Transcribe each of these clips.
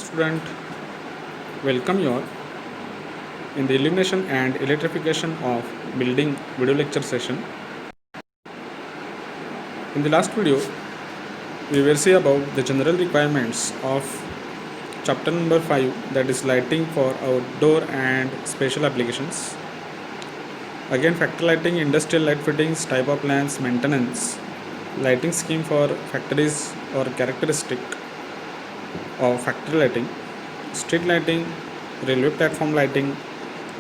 Student, welcome you all in the illumination and electrification of building video lecture session. In the last video, we will see about the general requirements of chapter number 5, that is lighting for outdoor and special applications. Again, factory lighting, industrial light fittings, type of lamps, maintenance, lighting scheme for factories or characteristic of factory lighting, street lighting, railway platform lighting,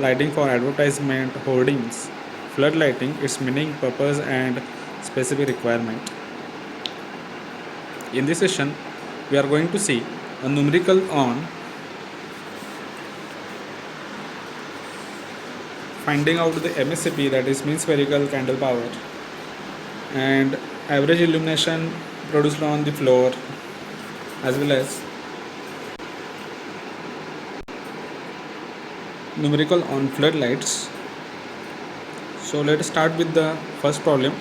lighting for advertisement, hoardings, flood lighting, its meaning, purpose and specific requirement. In this session, we are going to see a numerical on finding out the MSCP, that is mean spherical candle power, and average illumination produced on the floor, as well as numerical on floodlights. So let us start with the first problem.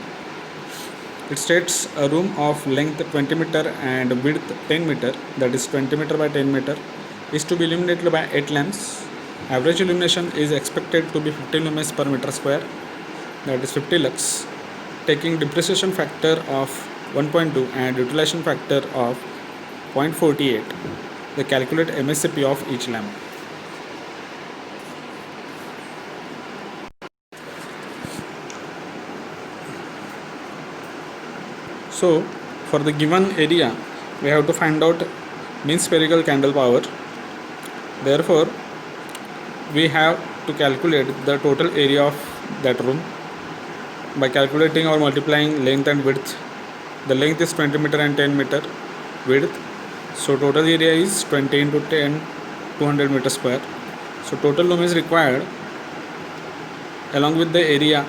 It states a room of length 20 meter and width 10 meter, that is 20 meter by 10 meter, is to be illuminated by 8 lamps. Average illumination is expected to be 50 lumens per meter square, that is 50 lux. Taking depreciation factor of 1.2 and utilization factor of 0.48, they calculate MSCP of each lamp. So for the given area, we have to find out mean spherical candle power. Therefore, we have to calculate the total area of that room by calculating or multiplying length and width. The length is 20 meter and 10 meter width. So total area is 20 into 10, 200 meter square. So total lumens required along with the area,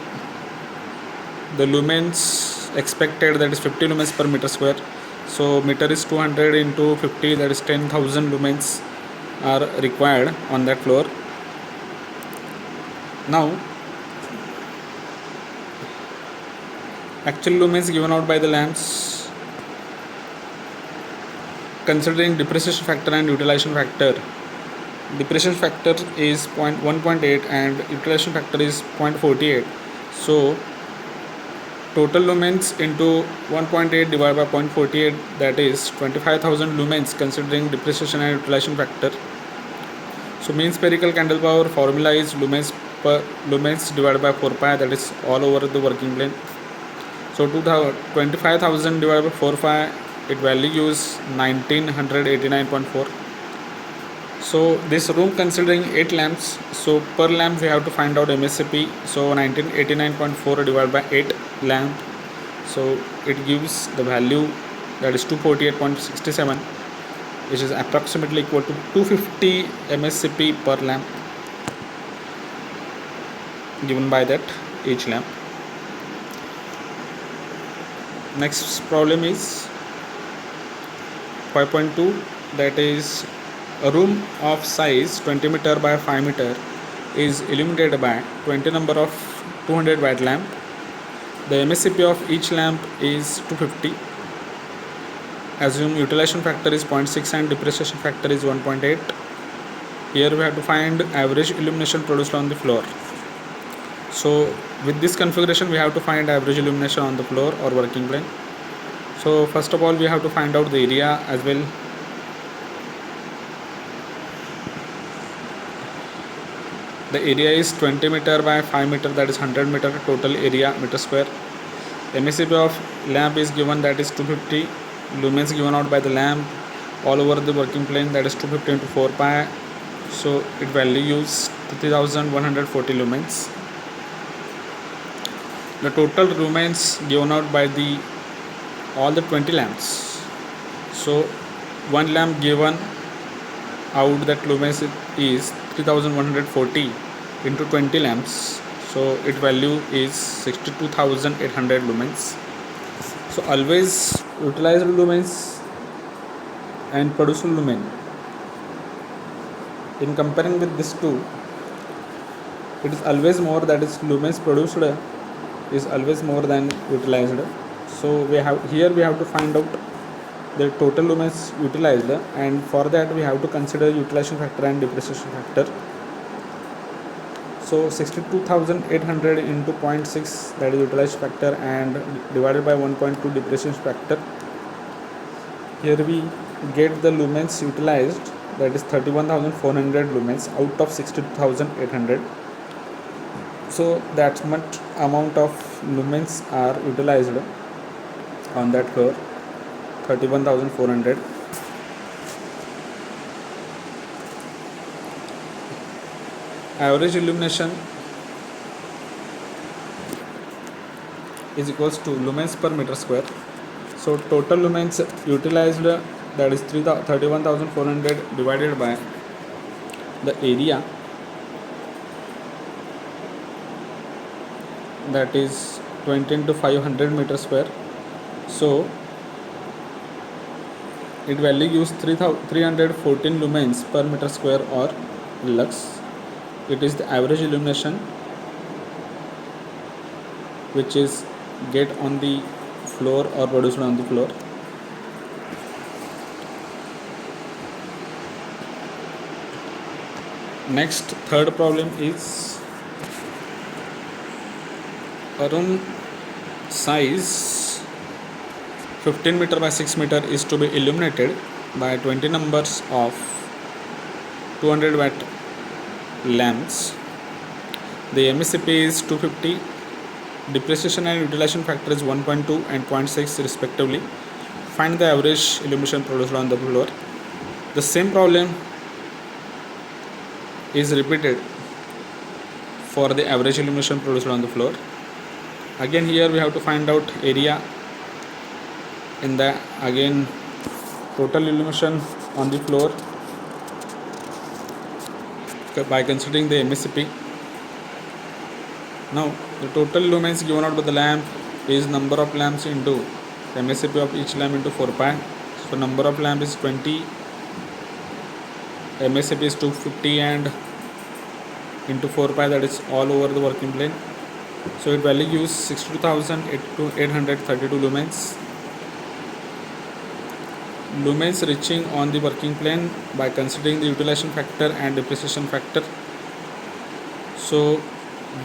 the lumens expected, that is 50 lumens per meter square. So meter is 200 into 50, that is 10,000 lumens are required on that floor. Now actual lumens given out by the lamps, considering depreciation factor and utilization factor. Depreciation factor is 1.8 and utilization factor is 0.48. So total lumens into 1.8 divided by 0.48, that is 25,000 lumens considering depreciation and utilization factor. So mean spherical candle power formula is lumens divided by 4 pi, that is all over the working plane. So 25,000 divided by 4 pi, it value gives 1989.4. So this room considering 8 lamps, so per lamp we have to find out MSCP. So 1989.4 divided by 8 lamp, so it gives the value, that is 248.67, which is approximately equal to 250 MSCP per lamp given by that each lamp. Next problem is 5.2, that is a room of size 20 meter by 5 meter is illuminated by 20 number of 200 watt lamp. The MSCP of each lamp is 250. Assume utilization factor is 0.6 and depreciation factor is 1.8. Here we have to find average illumination produced on the floor. So with this configuration we have to find average illumination on the floor or working plane. So first of all we have to find out the area as well. The area is 20 meter by 5 meter, that is 100 meter total area meter square. MSCP of lamp is given, that is 250. Lumens given out by the lamp all over the working plane, that is 250 into 4 pi. So it value gives 3140 lumens. The total lumens given out by the all the 20 lamps. So one lamp given out, that lumens is 3140 into 20 lamps, so its value is 62,800 lumens. So always utilized lumens and produced lumen, in comparing with this two, it is always more, that is lumens produced is always more than utilized. So we have to find out the total lumens utilized, and for that we have to consider utilization factor and depreciation factor. So 62,800 into 0.6, that is utilization factor, and divided by 1.2 depreciation factor. Here we get the lumens utilized, that is 31,400 lumens out of 62,800. So that much amount of lumens are utilized on that floor, 31,400. Average illumination is equals to lumens per meter square. So total lumens utilized, that is 31,400 divided by the area, that is 20 into 500 meter square. So it value gives 314 lumens per meter square or lux. It is the average illumination which is get on the floor or produced on the floor. Next, third problem is a room size 15 meter by 6 meter is to be illuminated by 20 numbers of 200 watt lamps. The MSCP is 250. Depreciation and utilization factor is 1.2 and 0.6 respectively. Find the average illumination produced on the floor. The same problem is repeated for the average illumination produced on the floor. Again here we have to find out area in the again total illumination on the floor by considering the MSCP. Now the total lumens given out by the lamp is number of lamps into MSCP of each lamp into 4 pi. So number of lamp is 20, MSCP is 250, and into 4 pi, that is all over the working plane. So it value gives 62,832 lumens. Lumens reaching on the working plane by considering the utilization factor and depreciation factor. So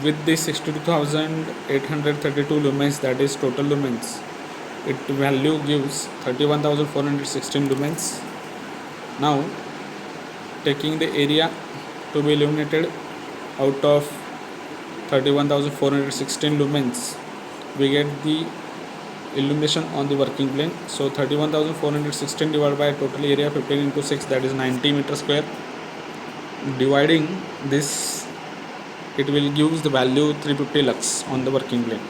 with the 62,832 lumens, that is total lumens, it value gives 31,416 lumens. Now taking the area to be illuminated out of 31,416 lumens, we get the illumination on the working plane. So 31,416 divided by total area 15 into 6, that is 90 meter square. Dividing this, it will give the value 350 lux on the working plane.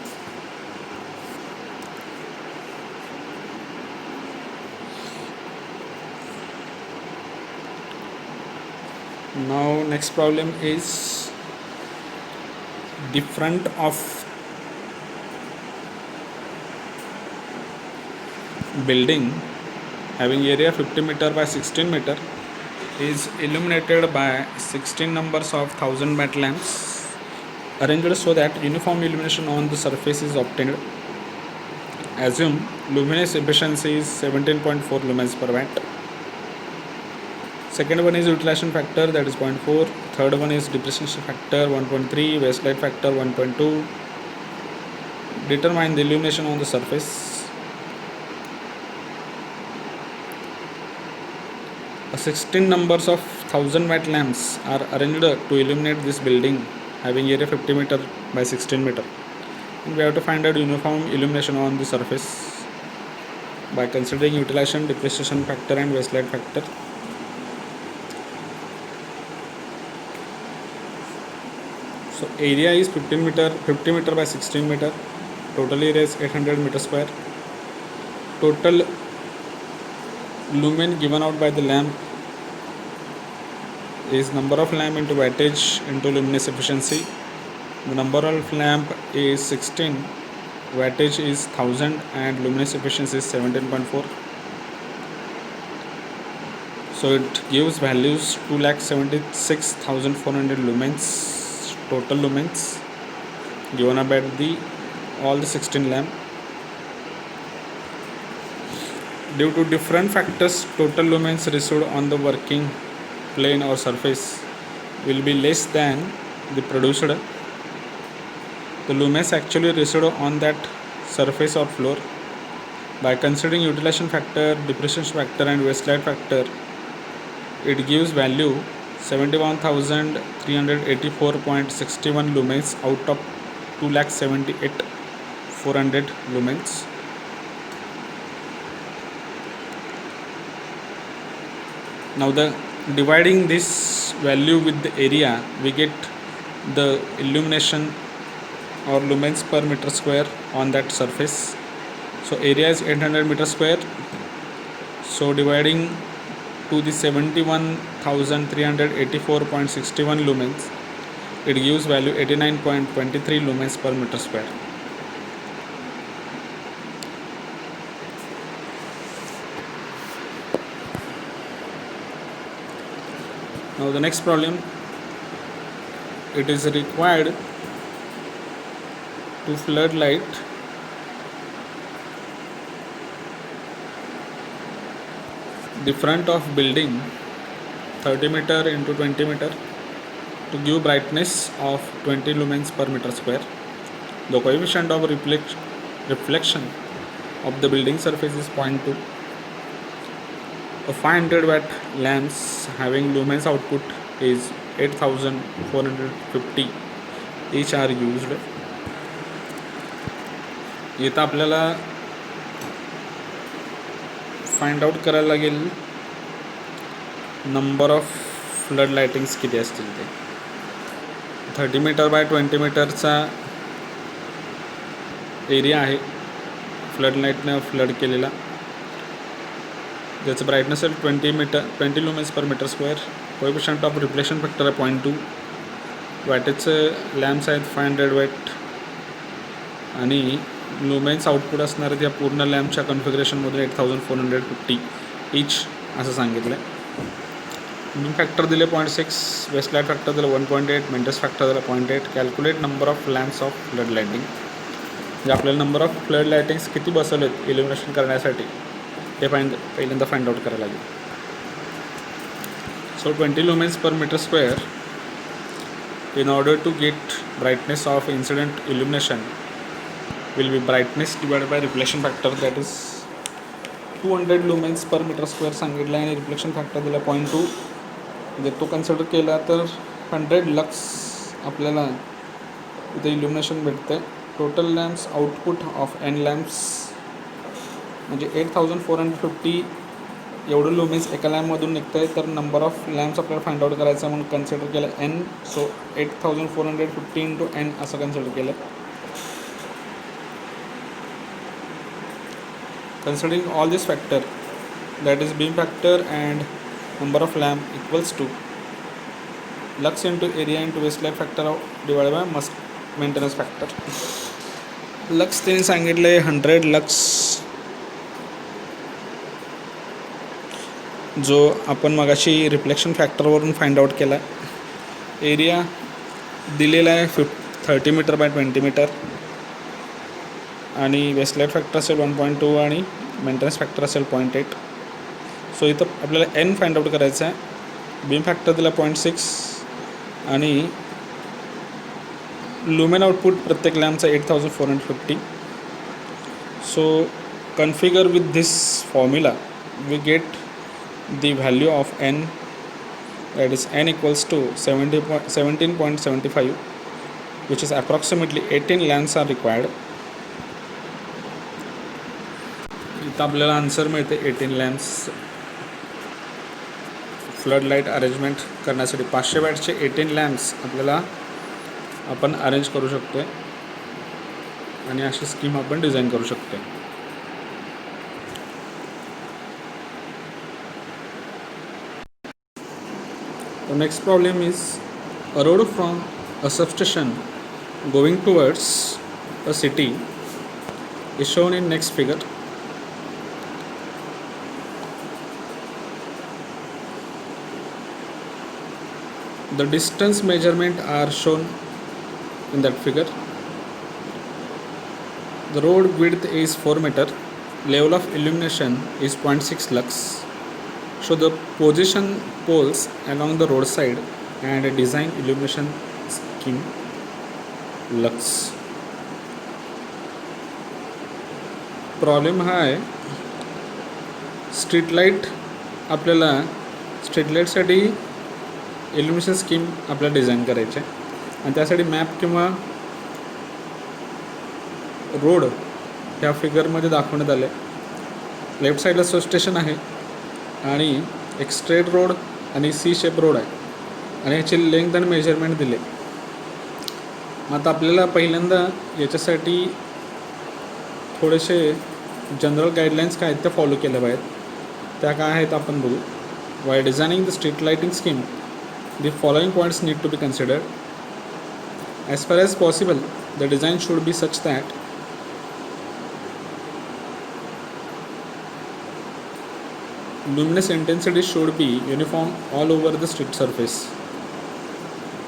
Now next problem is the front of building having area 50 meter by 16 meter is illuminated by 16 numbers of 1000 watt lamps arranged so that uniform illumination on the surface is obtained. Assume luminous efficiency is 17.4 lumens per watt. Second one is utilization factor, that is 0.4. Third one is depreciation factor 1.3, waste light factor 1.2. Determine the illumination on the surface. 16 numbers of 1000 watt lamps are arranged to illuminate this building having area 50 meter by 16 meter. And we have to find out uniform illumination on the surface by considering utilization, depreciation factor, and waste light factor. So area is 50 meter by 16 meter. Total area is 800 meter square. Total lumen given out by the lamp is number of lamp into wattage into luminous efficiency. The number of lamp is 16, wattage is 1000, and luminous efficiency is 17.4. So it gives values 2,76,400 lumens, total lumens given about the all the 16 lamp. Due to different factors, total lumens received on the working plane or surface will be less than the produced. The lumens actually received on that surface or floor. By considering utilization factor, depreciation factor and waste light factor, it gives value 71,384.61 lumens out of 2,78,400 lumens. Now the dividing this value with the area, we get the illumination or lumens per meter square on that surface. So area is 800 meter square. So dividing to the 71,384.61 lumens, it gives value 89.23 lumens per meter square. Now the next problem, it is required to flood light the front of building 30 meter into 20 meter to give brightness of 20 lumens per meter square. The coefficient of reflection of the building surface is 0.2. A 500 watt lamps having lumens output is 8450 each are used. इथं आपल्याला find out करायला लागेल number of flood lightings किती असतील ते. 30 metre by 20 मीटरचा area आहे flood लाईटनं फ्लड केलेला. त्याचं ब्राईटनेस आहे 20 lumens per metre square. Coefficient of reflection factor आहे 0.2. वॅटेजचे लॅम्प्स आहेत 500 वॅट आणि लुमेन्स आउटपुट असणार आहेत या पूर्ण लॅम्पच्या कन्फिगरेशनमधून 8450 ईच असं सांगितलं आहे. बीम फॅक्टर दिले 0.6, वेस्ट लाईट फॅक्टर दिलं 1.8, मेंटेनन्स फॅक्टर दिलं 0.8. Calculate number of lamps of flood lighting. म्हणजे आपल्याला नंबर ऑफ फ्लड लाइटिंग्स किती बसवलेत इल्युमिनेशन करण्यासाठी ते पहिल्यांदा फाइंड आउट करायला लागेल. सो 20 lumens per meter square, in order to get brightness of incident illumination will be brightness divided by reflection factor, that is 200 lumens per meter square सांगितलं आणि reflection factor दिला 0.2. जर तो कन्सिडर केला तर 100 लक्स आपल्याला इथे इल्युमिनेशन भेटतं. Total lamps output of N lamps म्हणजे 8450 एवढं लुमेन्स एका लॅम्पमधून निघतं आहे. तर नंबर ऑफ लॅम्प्स आपल्याला फाइंड आउट करायचं म्हणून कन्सिडर केलं एन. सो 8450 इंटू एन असं कन्सिडर केलं. Considering all this factor, that is beam factor and number of lamp equals to lux into area into waste light factor divided by maintenance factor. Lux त्यांनी सांगितलं आहे 100 lux, जो आपण मगाशी reflection फॅक्टरवरून find out केला. Area दिलेला आहे 30 metre by 20 metre आणि वेस्ट लाईट फॅक्टर असेल 1.2 आणि मेंटेनन्स फॅक्टर असेल 0.8. सो इथं आपल्याला एन फाइंड आउट करायचं आहे. बीम फॅक्टर दिला 0.6 आणि लुमेन आउटपुट प्रत्येक लॅम्पचा 8450. So configure with this formula we get the value of n, that is n equals to 17.75, which is approximately 18 lamps are required. इथं आपल्याला आन्सर मिळते 18 लॅम्प्स फ्लड लाईट अरेंजमेंट करण्यासाठी. 500 वॅटचे 18 lamps आपल्याला आपण अरेंज करू शकतो आणि अशी स्कीम आपण डिझाईन करू शकतो. The next problem is a road from a substation going towards a city is shown in next figure. The distance measurement are shown in that figure. The road width is 4 meter level of illumination is 0.6 lux. So the position poles along the roadside and a design illumination scheme lux. Problem हा आहे, street light आपल्याला street लाईटसाठी इल्युमिनेशन scheme आपल्याला design करायचे आहे आणि त्यासाठी map किंवा road ह्या फिगरमध्ये दाखवण्यात आले. लेफ्ट साईडला सबस्टेशन आहे आणि एक स्ट्रेट रोड आणि सी शेप रोड आहे आणि ह्याची लेंथ आणि मेजरमेंट दिले. मग आता आपल्याला पहिल्यांदा याच्यासाठी थोडेसे जनरल गाईडलाईन्स काय आहेत त्या फॉलो केल्या पाहिजेत. त्या काय आहेत आपण बघू. Why designing the street lighting scheme the following points need to be considered. As far as possible the design should be such that luminous intensity should be uniform all over the street surface.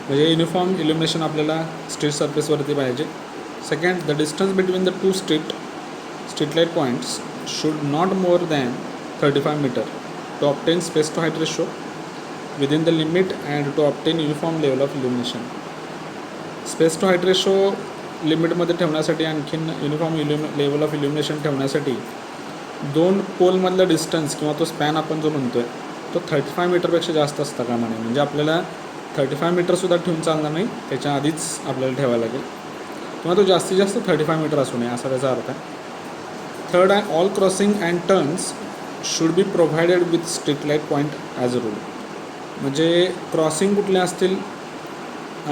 म्हणजे uniform illumination आपल्याला street सरफेसवरती पाहिजे. Second, the distance between the two street light points should not more than 35 metre to obtain space to height ratio within the limit and to obtain uniform level of illumination. Space to height ratio लिमिटमध्ये ठेवण्यासाठी आणखीन uniform level of इल्युमिनेशन ठेवण्यासाठी दोन पोलमधलं distance किंवा तो span आपण जो म्हणतो आहे तो 35 मीटरपेक्षा जास्त असता कामा नये. म्हणजे आपल्याला 35 मीटरसुद्धा ठेवून चालणार नाही, त्याच्या आधीच आपल्याला ठेवायला लागेल किंवा तो जास्तीत जास्त 35 मीटर असू नये असा त्याचा अर्थ आहे. थर्ड आहे, all crossing and turns should be provided with street light point as a rule. म्हणजे क्रॉसिंग कुठले असतील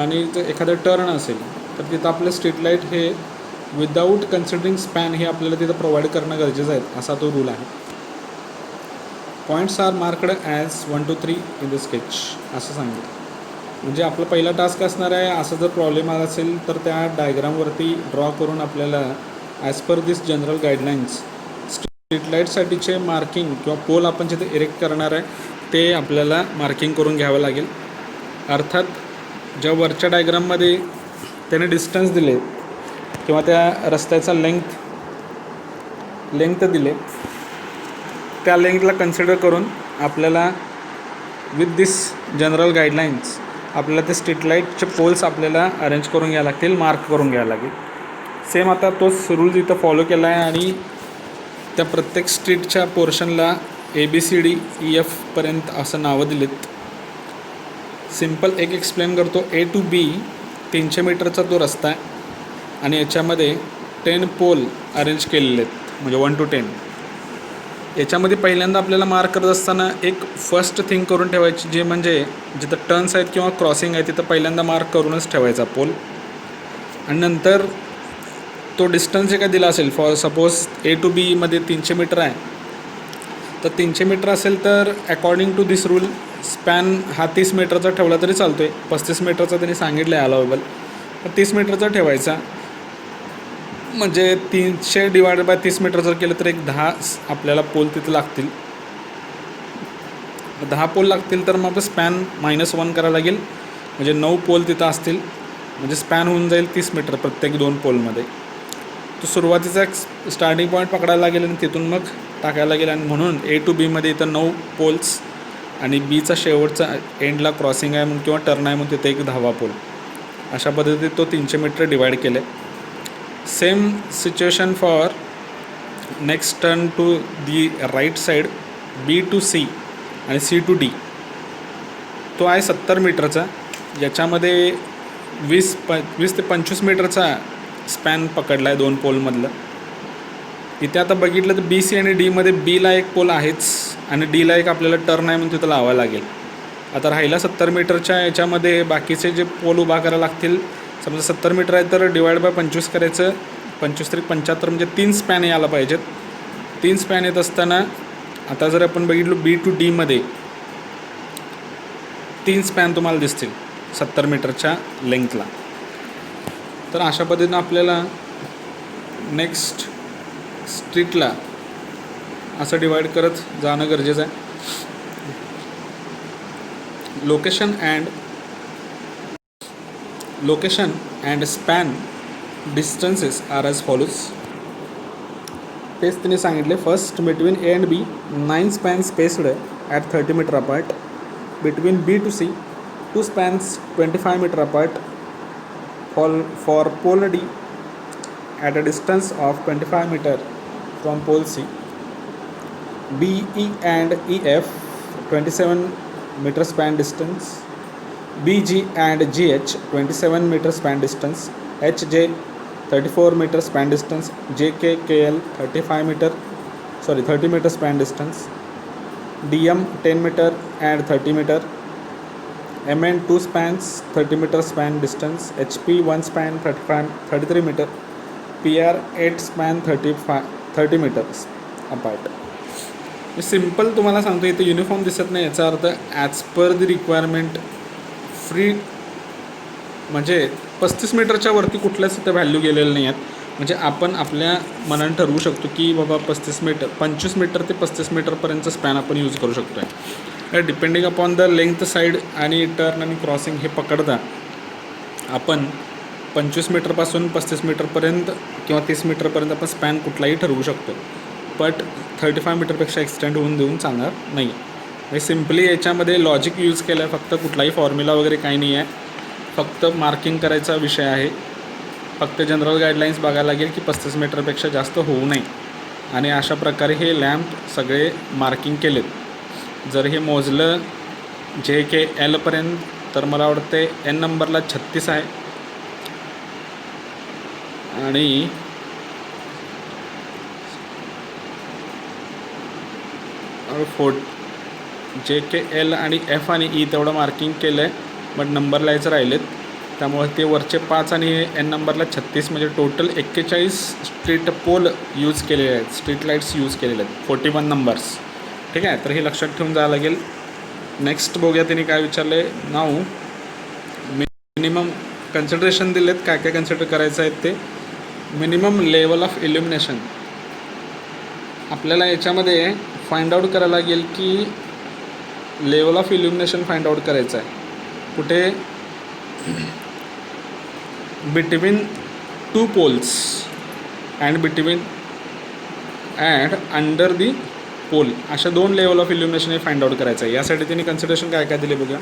आणि जर एखादं टर्न असेल तर तिथं आपलं स्ट्रीट लाईट हे विदाऊट कन्सिडरिंग स्पॅन हे आपल्याला तिथं प्रोव्हाइड करणं गरजेचं आहे, असा तो रूल आहे. Points are marked as 1 to 3 in the sketch असं सांगितलं. म्हणजे आपला पहिला टास्क असणार आहे, असा जर प्रॉब्लेम आला असेल तर त्या डायग्रामवरती ड्रॉ करून आपल्याला as per this general guidelines street लाईटसाठीचे मार्किंग किंवा पोल आपण जिथे इरेक्ट करणार आहे ते आपल्याला मार्किंग करून घ्यावं लागेल. अर्थात ज्या वरच्या डायग्राममध्ये त्याने डिस्टन्स दिले किंवा त्या रस्त्याचा लेंथ दिले त्या लेंथला कन्सिडर करून आपल्याला विथ दिस जनरल गाईडलाईन्स आपल्याला ते स्ट्रीट लाईटचे पोल्स आपल्याला अरेंज करून घ्यायला लागतील, मार्क करून घ्यायला लागेल. सेम आता तोच रूल इथं फॉलो केला आहे आणि त्या प्रत्येक स्ट्रीटच्या पोर्शनला ABCD EF पर्यंत असं नावं दिलेत. सिम्पल एक एक्सप्लेन करतो. A to B 300 मीटरचा तो रस्ता आहे आणि याच्यामध्ये 10 पोल अरेंज केलेले आहेत, म्हणजे 1 to 10. याच्यामध्ये पहिल्यांदा आपल्याला मार्क करत असताना एक फर्स्ट थिंग करून ठेवायची, जे म्हणजे जिथं टर्न्स आहेत किंवा क्रॉसिंग आहे तिथं पहिल्यांदा मार्क करूनच ठेवायचा पोल. आणि नंतर तो डिस्टन्स जे काय दिला असेल, for suppose A to B मध्ये 300 मीटर आहे, तर 300 मीटर असेल तर according to this rule span हा 30 मीटरचा ठेवला तरी चालतो आहे. 35 मीटरचा त्यांनी सांगितलं आहे अलावेबल, तर 30 मीटरचा ठेवायचा. म्हणजे 300 डिवायडेड बाय 30 मीटर जर केलं तर एक 10 आपल्याला पोल तिथं लागतील. 10 पोल लागतील तर मग स्पॅन -1 करायला लागेल, म्हणजे 9 पोल तिथं असतील. म्हणजे स्पॅन होऊन जाईल 30 मीटर प्रत्येक 2 पोलमध्ये. तो सुरुवातीचा एक स्टार्टिंग पॉईंट पकडायला लागेल आणि तिथून मग टाकायला लागेल. आणि म्हणून A to B मध्ये इथं 9 पोल्स आणि Bचा शेवटचा एंडला क्रॉसिंग आहे म्हणून किंवा टर्न आहे म्हणून तिथे एक 10वा पोल. अशा पद्धतीने तो 300 मीटर डिवाईड केलं आहे. Same situation for next turn to the right side B to C आणि C to D. तो आहे 70 मीटरचा. याच्यामध्ये 20 ते 25 मीटरचा स्पॅन पकडला आहे 2 पोलमधलं. इथे आता बघितलं तर BC आणि Dमध्ये Bला एक पोल आहेच आणि Dला एक आपल्याला टर्न आहे म्हणून तिथं लावायला लागेल. आता राहिला 70 मीटरच्या याच्यामध्ये बाकीचे जे पोल उभा करायला लागतील. समजा 70 मीटर आहे तर डिवाइड बाय 25 करायचं, 25 तरी 75, म्हणजे 3 स्पॅन यायला पाहिजेत. 3 स्पॅन येत असताना आता जर आपण बघितलं B to D मध्ये 3 स्पॅन तुम्हाला दिसतील 70 मीटरच्या लेंथला. तर अशा पद्धतीनं आपल्याला नेक्स्ट स्ट्रीटला असं डिवाईड करत जाणं गरजेचं आहे. Location and span distances are as follows. तेच तिने सांगितले. First between A and B 9 spans spaced at 30 meter apart. Between B to C 2 spans 25 meter apart. For pole D at a distance of 25 meter from pole C. B, E and EF 27 meter span distance. BG and GH 27 meter span distance. HJ 34 meter span distance. JKKL 30 meter span distance. DM 10 meter and 30 meter. MN 2 spans 30 meter span distance. HP 1 span 33 meter. PR 8 span 30 meters apart. Me simple तुम्हाला सांगतो, इथे uniform दिसत नाही, याचा अर्थ as per the requirement free, म्हणजे 35 मीटरच्या वरती कुठल्याच इथं व्हॅल्यू गेलेलं नाही आहेत. म्हणजे आपण आपल्या मनाने ठरवू शकतो की बाबा 25 मीटर ते 35 मीटरपर्यंतचं स्पॅन आपण यूज करू शकतो आहे. Depending upon the length side आणि टर्न आणि क्रॉसिंग हे पकडता आपण 25 मीटरपासून 35 मीटरपर्यंत किंवा 30 मीटरपर्यंत आपण स्पॅन कुठलाही ठरवू शकतो. बट 35 मीटरपेक्षा एक्सटेंड होऊन देऊन चालणार नाही. हे सिम्पली याच्यामध्ये लॉजिक यूज केलं आहे, फक्त कुठलाही फॉर्म्युला वगैरे काही नाही आहे, फक्त मार्किंग करायचा विषय आहे. फक्त जनरल गाईडलाईन्स बघायला लागेल की 35 मीटरपेक्षा जास्त होऊ नये, आणि अशा प्रकारे हे लॅम्प सगळे मार्किंग केलेत. जर हे मोजलं JKL तर मला वाटते N नंबरला 36 आहे आणि JKL आणि F आणि E तेवढं मार्किंग केलं आहे, बट नंबर लिहायचं राहिलेत. त्यामुळे ते वरचे 5 आणि N नंबरला 36, म्हणजे टोटल 41 स्ट्रीट पोल यूज केलेले आहेत, स्ट्रीट लाईट्स यूज केलेले आहेत, 41 नंबर्स. ठीक आहे, तर हे लक्षात ठेवून जावं लागेल. नेक्स्ट बघूया त्यांनी काय विचारलं आहे. नाव मिनिमम कन्सिडरेशन दिलेत, काय काय कन्सिडर करायचं आहे ते. मिनिमम लेवल ऑफ इल्युमिनेशन आपल्याला याच्यामध्ये फाइंड आउट करायला लागेल की level of illumination find out करायचं आहे कुठे, between 2 poles and under the pole, अशा 2 लेवल ऑफ इल्युमिनेशन हे फाइंड आउट करायचं आहे. यासाठी त्यांनी कन्सिडरेशन काय काय दिले बघा.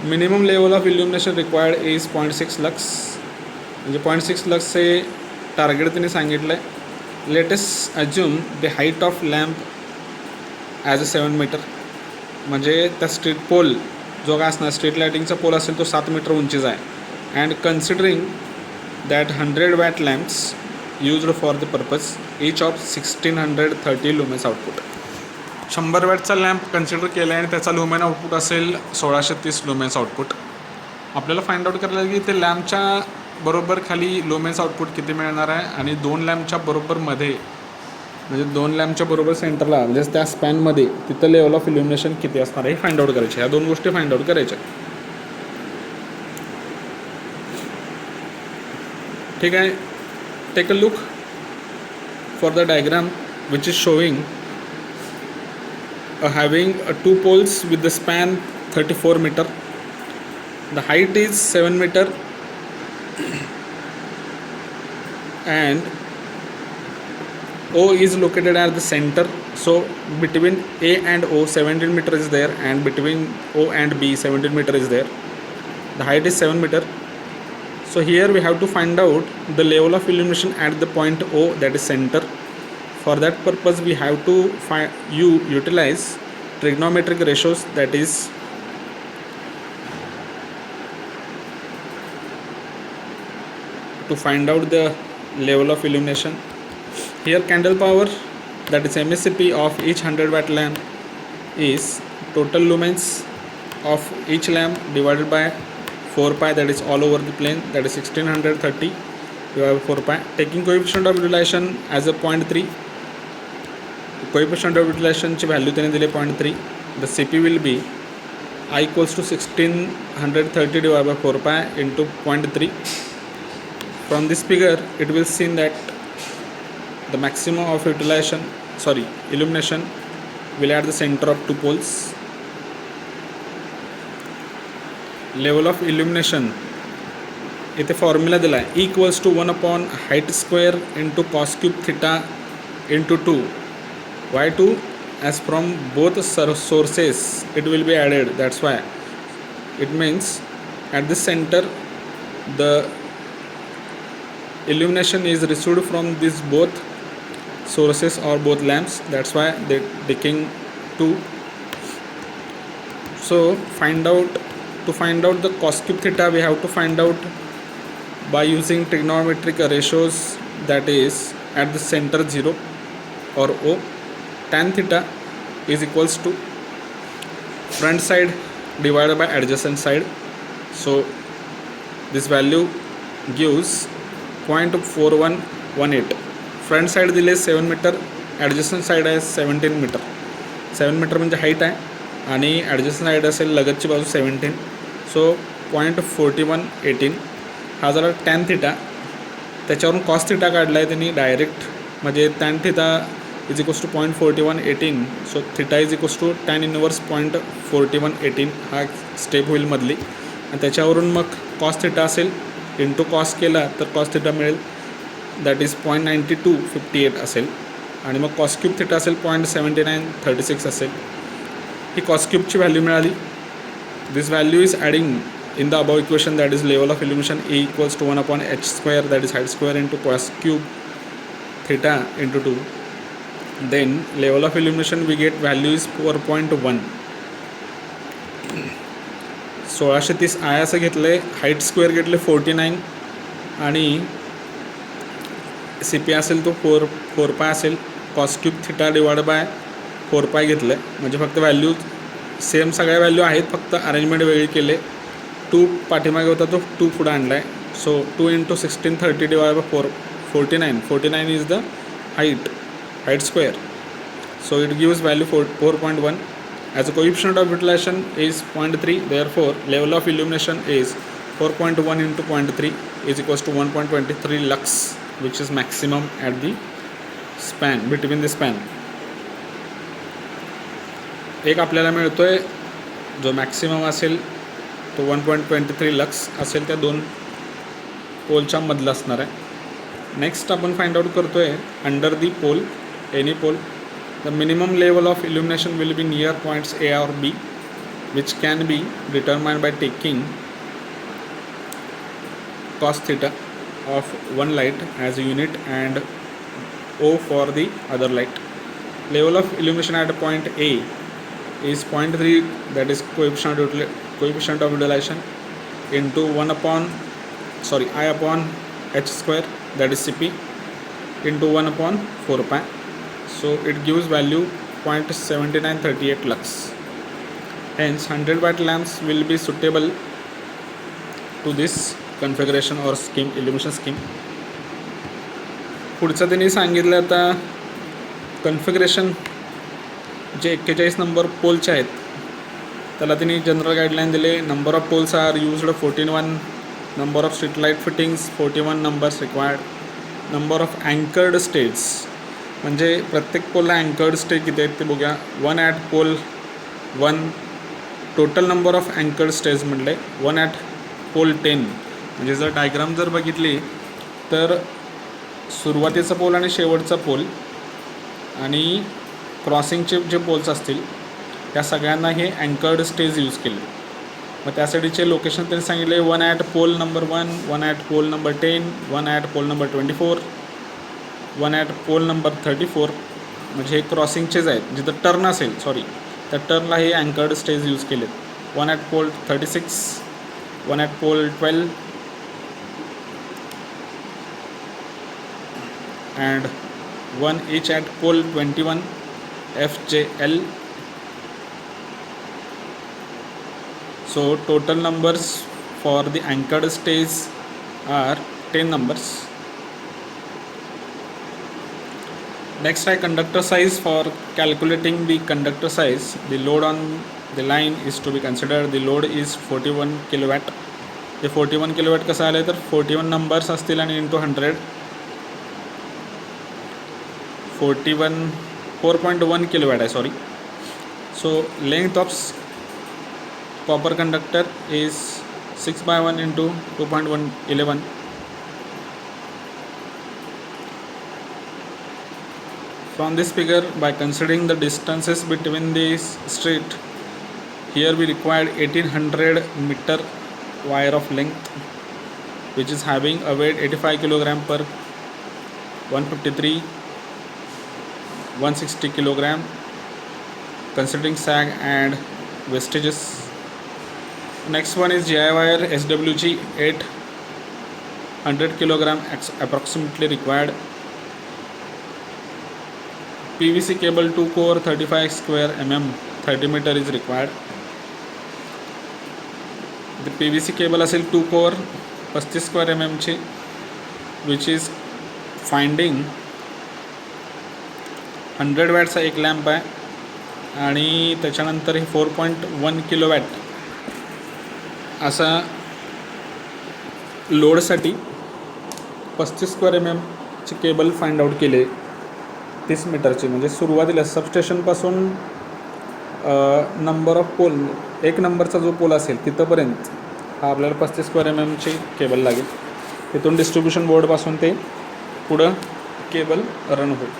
Minimum level of illumination required is 0.6 lux, म्हणजे 0.6 लक्स हे टार्गेट त्यांनी सांगितलं आहे. Let us assume the height of lamp as a 7 metre, म्हणजे त्या स्ट्रीट पोल जो काय असणार, स्ट्रीट लायटिंगचा पोल असेल तो 7 मीटर उंचीचा आहे. And considering that 100 watt lamps used for the purpose each of 1630 lumens output. 100 वॅटचा लॅम्प कन्सिडर केला आहे आणि त्याचा लुमेन आउटपुट असेल 1630 लुमेन्स आउटपुट. आपल्याला फाइंड आउट करायला की ते लॅम्पच्या बरोबर खाली लुमेन्स आउटपुट किती मिळणार आहे, आणि 2 लॅम्पच्या बरोबर मध्ये, म्हणजे 2 लॅम्पच्या बरोबर सेंटरला, म्हणजे त्या स्पॅनमध्ये तिथं लेवल ऑफ इल्युमिनेशन किती असणार आहे फाइंड आउट करायचे. ह्या 2 गोष्टी फाइंड आउट करायच्या. ठीक आहे, take a look for the diagram which is showing having 2 poles with the span 34 meter. The height is 7 meter and O is located at the center. So between A and O 17 meter is there, and between O and B 17 meter is there. The height is 7 meter. So here we have to find out the level of illumination at the point O, that is center. For that purpose we have to utilize trigonometric ratios, that is to find out the level of illumination. Here candle power, that is MSCP of each 100 watt lamp is total lumens of each lamp divided by 4 pi, that is all over the plane, that is 1630 divided by 4 pi. Taking coefficient of utilization as a 0.3, coefficient of utilization ची value त्याने दिले 0.3. the CP will be I equals to 1630 divided by 4 pi into 0.3. From this figure it will seen that the maximum of illumination will at the center of 2 poles. Level of illumination इथे formula दिला आहे, equals to 1 upon height square into cos cube theta into 2. Why 2? As from both sources it will be added, that's why. It means at the center the illumination is received from these both sources or both lamps, that's why they taking 2. So to find out the cos cube theta, we have to find out by using trigonometric ratios, that is at the center 0 or O. Tan theta is equals to front side divided by adjacent side. So this value gives 0.4118. Front side दिले 7 metre, adjacent side आहे 17 metre. 7 metre म्हणजे height आहे आणि adjacent side असेल लगतची बाजू 17. सो 0.4118 हा झाला tan theta. त्याच्यावरून कॉस थिटा काढला आहे त्यांनी डायरेक्ट, म्हणजे tan theta is equals to 0.4118. So theta is equals to tan inverse 0.4118 हा स्टेप होईल मधली. आणि त्याच्यावरून मग कॉस थिटा असेल, इंटू कॉस केला तर कॉस थिटा मिळेल, दॅट इज 0.9258 असेल. आणि मग कॉस क्यूब थिटा असेल 0.7936 असेल. ही कॉस क्यूबची व्हॅल्यू मिळाली. This value is adding in the above equation, that is level of illumination A equals to 1 upon h square, that is height square into cos cube theta into 2. Then level of illumination we get value is 4.1. 1630 I असं घेतले, height square घेतले 49 आणि C P असेल तो 4 पाय असेल. Cos cube theta divide by 4 पाय घेतलं, म्हणजे फक्त व्हॅल्यू सेम सगळ्या व्हॅल्यू आहेत, फक्त अरेंजमेंट वेगळी केले. 2 पाठीमागे होता तो 2 पुढे आणला आहे. So 2 into 1630 divide by 49 is the height square. So it gives value 4.1. As a coefficient of utilisation is 0.3. Therefore level of illumination is 4.1 into 0.3 is equals to 1.23 lux, which is maximum at the span, between the span. एक आपल्याला मिळतोय जो maximum असेल तो 1.23 lux असेल, त्या 2 पोलच्या मधलं असणार आहे. नेक्स्ट आपण फाइंड आउट करतो आहे under the pole, any pole, the minimum level of illumination will be near points A or B, which can be determined by taking cos theta of one light as a unit and O for the other light. Level of illumination at point A is 0.3, that is coefficient of utilization, into I upon h square, that is Cp, into 1 upon 4 pi. So it gives value 0.7938 lux. Hence 100 watt lamps will be suitable to this configuration और scheme, इल्युमिनेशन scheme. पुढचं त्यांनी सांगितलं आता configuration जे 41 number पोलचे आहेत त्याला त्यांनी general guideline दिले. Number of poles are used 41, number of street light fittings 41 numbers required, number of anchored stage, म्हणजे प्रत्येक पोलला अँकर्ड स्टेज किती आहेत ते बघूया. 1 at pole 1, total number of anchored stage म्हटले 1 ॲट पोल 10. म्हणजे जर डायग्राम जर बघितली तर सुरुवातीचा पोल आणि शेवटचा पोल आणि क्रॉसिंगचे जे पोल्स असतील त्या सगळ्यांना हे अँकर्ड स्टेज यूज केले. मग त्यासाठीचे लोकेशन त्यांनी सांगितले 1 at pole number 1, 1 at pole number 10, 1 at pole number 24, 1 at pole number 34. म्हणजे हे क्रॉसिंगचेच आहेत, जिथं टर्न असेल त्या टर्नला हे अँकर्ड स्टेज यूज केलेत. 1 at pole 36, 1 at pole 12 and 1 each at pole 21 FJL. So total numbers for the anchored stage are 10 numbers. Next I conductor size. For calculating the conductor size, the load on the line is to be considered. The load is 41 kilowatt. ते 41 kilowatt कसं आलं तर 41 numbers असतील आणि into 100 4.1 kilowatt आहे, sorry. So length of copper conductor is 6/1 into 2.111. From this figure, by considering the distances between these street, here we required 1800 meter wire of length, which is having a weight 85 kilogram per 153 160 kilogram, considering sag and wastages. Next one is GI wire SWG 800 kilogram approximately required. PVC cable 2 core 35 square mm 30 meter is required. The PVC cable असेल 2 core 35 square mm ची, which is finding 100 वॅटचा एक lamp आहे आणि त्याच्यानंतर हे 4.1 kilowatt असा लोडसाठी 35 square mm ची cable find out केले 30 मीटरची. म्हणजे सुरुवातीला सबस्टेशनपासून नंबर ऑफ पोल, एक नंबरचा जो पोल असेल तिथंपर्यंत हा आपल्याला 35 स्क्वेअर mm ची केबल लागेल. तिथून डिस्ट्रीब्युशन बोर्डपासून ते पुढं केबल रन होईल.